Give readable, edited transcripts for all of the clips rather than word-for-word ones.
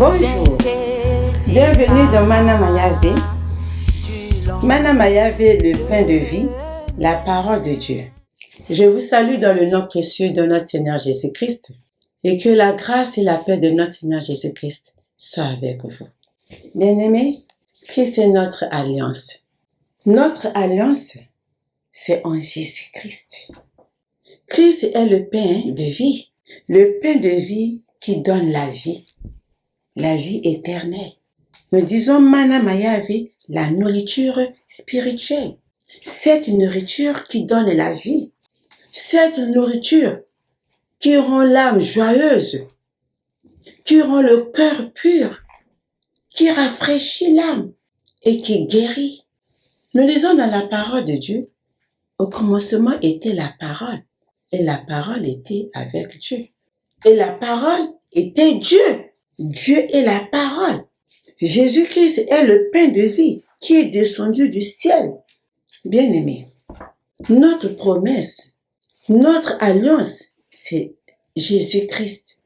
Bonjour, bienvenue dans Mana Mayave. Mana Mayave, le pain de vie, la parole de Dieu. Je vous salue dans le nom précieux de notre Seigneur Jésus-Christ et que la grâce et la paix de notre Seigneur Jésus-Christ soient avec vous. Bien-aimés, Christ est notre alliance. Notre alliance, c'est en Jésus-Christ. Christ est le pain de vie, le pain de vie qui donne la vie éternelle. Nous disons Mana Mayave, la nourriture spirituelle. Cette nourriture qui donne la vie, cette nourriture qui rend l'âme joyeuse, qui rend le cœur pur, qui rafraîchit l'âme et qui guérit. Nous lisons dans la parole de Dieu, au commencement était la parole, et la parole était avec Dieu. Et la parole était Dieu. Dieu est la parole. Jésus-Christ est le pain de vie qui est descendu du ciel. Bien-aimés, notre promesse, notre alliance, c'est Jésus-Christ.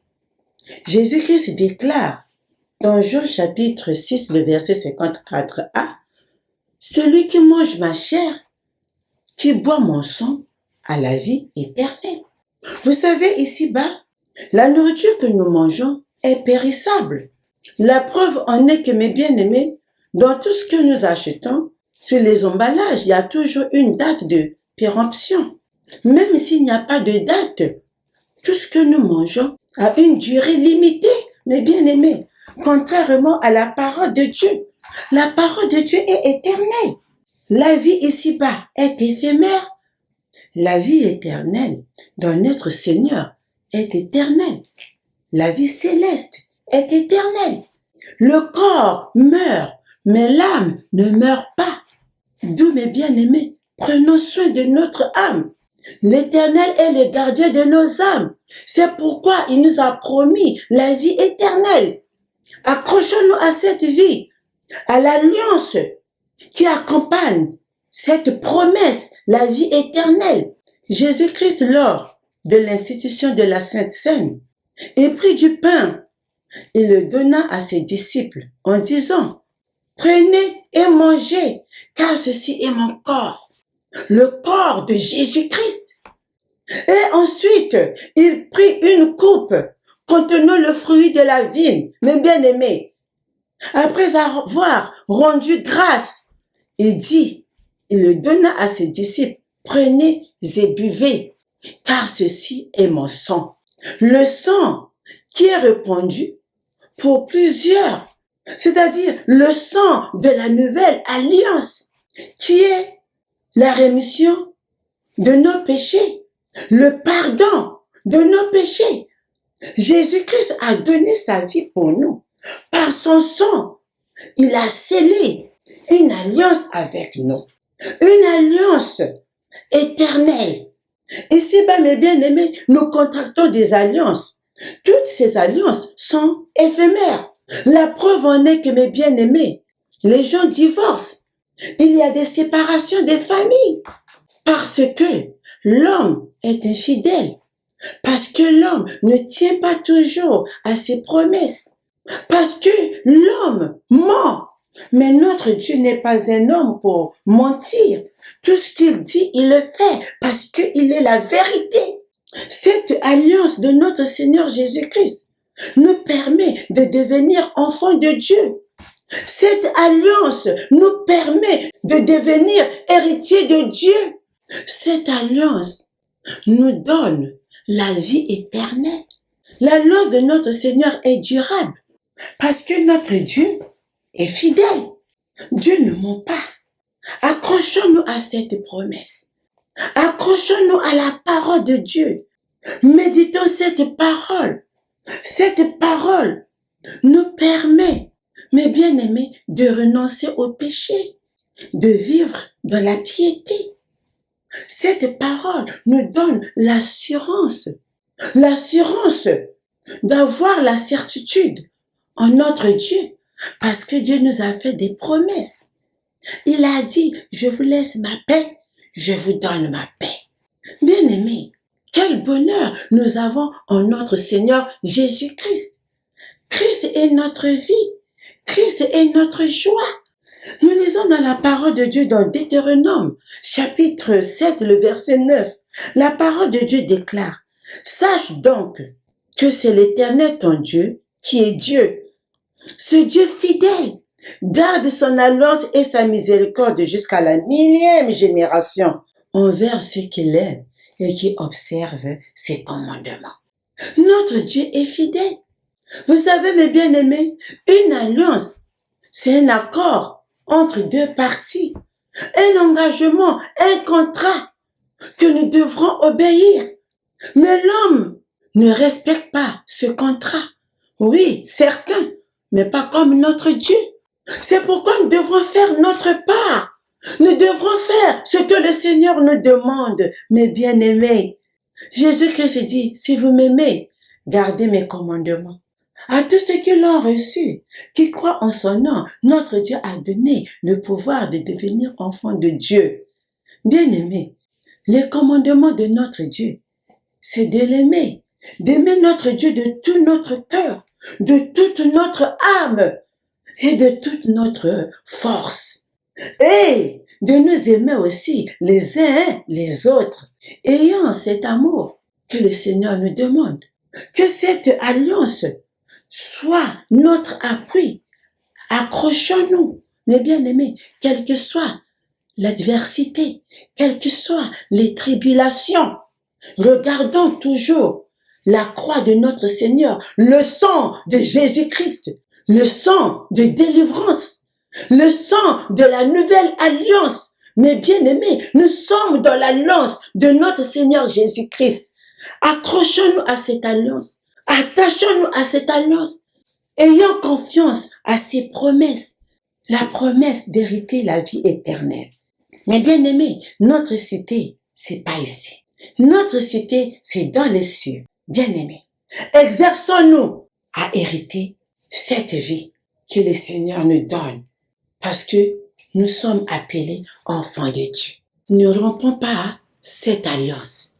Jésus-Christ déclare dans Jean chapitre 6, le verset 54a, « Celui qui mange ma chair, qui boit mon sang, a la vie éternelle. » Vous savez, ici-bas, la nourriture que nous mangeons est périssable. La preuve en est que, mes bien-aimés, dans tout ce que nous achetons, sur les emballages, il y a toujours une date de péremption. Même s'il n'y a pas de date, tout ce que nous mangeons a une durée limitée, mes bien-aimés, contrairement à la parole de Dieu. La parole de Dieu est éternelle. La vie ici-bas est éphémère. La vie éternelle dans notre Seigneur est éternelle. La vie céleste est éternelle. Le corps meurt, mais l'âme ne meurt pas. D'où, mes bien-aimés, prenons soin de notre âme. L'Éternel est le gardien de nos âmes. C'est pourquoi il nous a promis la vie éternelle. Accrochons-nous à cette vie, à l'alliance qui accompagne cette promesse, la vie éternelle. Jésus-Christ, lors de l'institution de la Sainte Seine, il prit du pain et le donna à ses disciples en disant, « Prenez et mangez, car ceci est mon corps, le corps de Jésus-Christ. » Et ensuite, il prit une coupe contenant le fruit de la vigne, mes bien-aimés. Après avoir rendu grâce, il dit, il le donna à ses disciples, « Prenez et buvez, car ceci est mon sang. » Le sang qui est répandu pour plusieurs, c'est-à-dire le sang de la nouvelle alliance, qui est la rémission de nos péchés, le pardon de nos péchés. Jésus-Christ a donné sa vie pour nous. Par son sang, il a scellé une alliance avec nous, une alliance éternelle. Ici-bas, mes bien-aimés, nous contractons des alliances. Toutes ces alliances sont éphémères. La preuve en est que, mes bien-aimés, les gens divorcent. Il y a des séparations des familles parce que l'homme est infidèle, parce que l'homme ne tient pas toujours à ses promesses, parce que l'homme ment. Mais notre Dieu n'est pas un homme pour mentir. Tout ce qu'il dit, il le fait parce qu'il est la vérité. Cette alliance de notre Seigneur Jésus-Christ nous permet de devenir enfants de Dieu. Cette alliance nous permet de devenir héritiers de Dieu. Cette alliance nous donne la vie éternelle. L'alliance de notre Seigneur est durable parce que notre Dieu est fidèle. Dieu ne ment pas. Accrochons-nous à cette promesse. Accrochons-nous à la parole de Dieu. Méditons cette parole. Cette parole nous permet, mes bien-aimés, de renoncer au péché, de vivre dans la piété. Cette parole nous donne l'assurance d'avoir la certitude en notre Dieu, parce que Dieu nous a fait des promesses. Il a dit, je vous laisse ma paix, je vous donne ma paix. Bien-aimés, quel bonheur nous avons en notre Seigneur Jésus-Christ. Christ est notre vie. Christ est notre joie. Nous lisons dans la parole de Dieu dans Deutéronome, chapitre 7, le verset 9. La parole de Dieu déclare, « Sache donc que c'est l'Éternel ton Dieu qui est Dieu. Ce Dieu fidèle garde son alliance et sa miséricorde jusqu'à la 1000e génération envers ceux qui l'aiment et qui observent ses commandements. » Notre Dieu est fidèle. Vous savez, mes bien-aimés, une alliance, c'est un accord entre deux parties, un engagement, un contrat que nous devrons obéir. Mais l'homme ne respecte pas ce contrat. Oui, certain, mais pas comme notre Dieu. C'est pourquoi nous devrons faire notre part. Nous devrons faire ce que le Seigneur nous demande, mes bien-aimés. Jésus-Christ dit, si vous m'aimez, gardez mes commandements. À tous ceux qui l'ont reçu, qui croient en son nom, notre Dieu a donné le pouvoir de devenir enfants de Dieu. Bien-aimés, les commandements de notre Dieu, c'est de l'aimer, d'aimer notre Dieu de tout notre cœur, de toute notre âme et de toute notre force. Et de nous aimer aussi les uns les autres, ayant cet amour que le Seigneur nous demande. Que cette alliance soit notre appui. Accrochons-nous, mes bien-aimés, quelle que soit l'adversité, quelles que soient les tribulations. Regardons toujours la croix de notre Seigneur, le sang de Jésus-Christ, le sang de délivrance, le sang de la nouvelle alliance. Mes bien-aimés, nous sommes dans l'alliance de notre Seigneur Jésus-Christ. Accrochons-nous à cette alliance. Attachons-nous à cette alliance. Ayons confiance à ses promesses. La promesse d'hériter la vie éternelle. Mais bien aimés, notre cité, c'est pas ici. Notre cité, c'est dans les cieux. Bien aimés, exerçons-nous à hériter cette vie que le Seigneur nous donne. Parce que nous sommes appelés enfants de Dieu. Ne rompons pas cette alliance.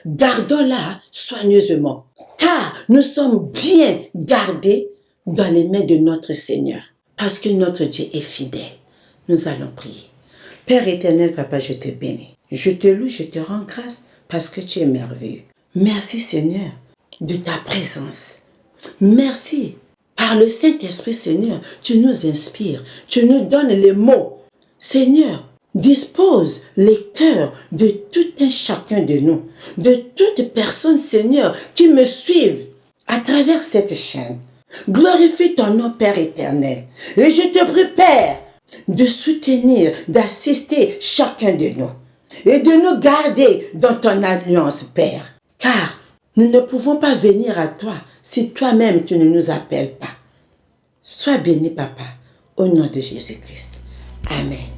Gardons-la soigneusement, car nous sommes bien gardés dans les mains de notre Seigneur, parce que notre Dieu est fidèle. Nous allons prier. Père éternel, Papa, je te bénis. Je te loue, je te rends grâce, parce que tu es merveilleux. Merci Seigneur de ta présence. Merci. Par le Saint-Esprit, Seigneur, tu nous inspires, tu nous donnes les mots. Seigneur, dispose les cœurs de tout un chacun de nous, de toute personne, Seigneur, qui me suivent à travers cette chaîne. Glorifie ton nom, Père éternel. Et je te prie, Père, de soutenir, d'assister chacun de nous et de nous garder dans ton alliance, Père. Car nous ne pouvons pas venir à toi si toi-même tu ne nous appelles pas. Sois béni, Papa, au nom de Jésus-Christ. Amen.